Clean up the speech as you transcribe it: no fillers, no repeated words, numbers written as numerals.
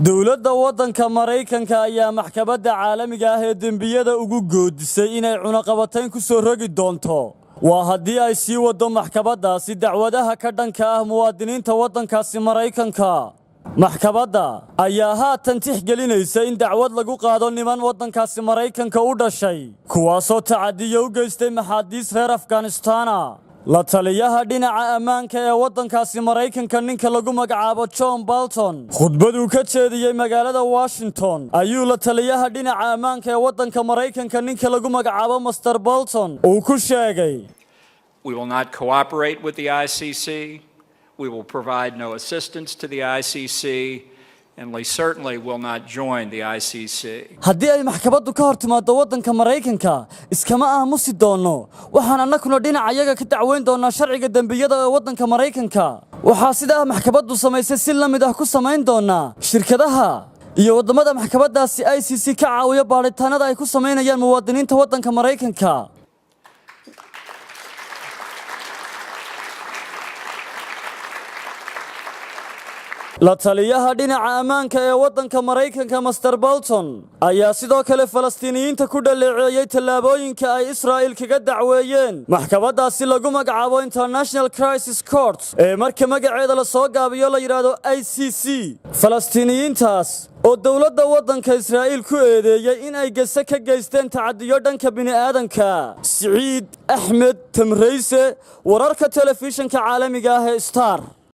dowladda waddanka Mareykanka ayaa maxkamadda caalamiga ah ee dembiyada ugu goodisay inay cunaqabatayn ku soo rogi doonto waa haddii ay sii wado maxkamaddaasi dacwadaha ka dhanka ah muwaadiniinta waddankaasi Mareykanka. maxkamadda ayaa haatan tixgelinaysa in dacwad lagu qaado niman waddankaasi Mareykanka u dhashay kuwaasoo tacadiyo u geystay maxaabiis reer Afghanistan. la taliyaha dhinaca ammaanka ee waddankaasi Mareykanka ninka lagu magacaabo John Bolton khudbadu ka jeediyay magaalada Washington ayuu la taliyaha dhinaca ammaanka ee waddanka Mareykanka ninka lagu magacaabo Mr. Bolton uu ku sheegay We will not cooperate with the ICC. We will provide no assistance to the ICC. And we certainly will not join the ICC. haddii ay maxkamaddu ka hortimaado waddanka Mareykanka iskama aamusi doono waxaan annaguna dhinaca iyaga ka dacweyn doonaa sharciga dembiyada ee waddanka Mareykanka waxaa sidaa maxkamaddu samaysay si la mid ah ku samayn doonaa shirkadaha iyo wadamada maxkamaddaasi ICC ka caawiya baaritaanada ay ku sameynayaan muwaadiniinta waddanka Mareykanka. la taliyaha dhinaca ammaanka ee waddanka Mareykanka Mr. Bolton ayaa sidoo kale Falastiiniyiinta ku dhaleeceeyay tallaabooyinka ay Israa'iil kaga dacweeyeen maxkamaddaasi lagu magacaabo International Crisis Court ee marka magaceeda la soo gaabiyo la yiraahdo ICC. Falastiiniyiintaas oo dawladda waddanka Israa'iil ku eedeeyay in ay gese ka geysteen tacadiyo dhanka bini'aadanka. Saciid Axmed Tamreyse wararka telefishinka caalamiga ah ee Star.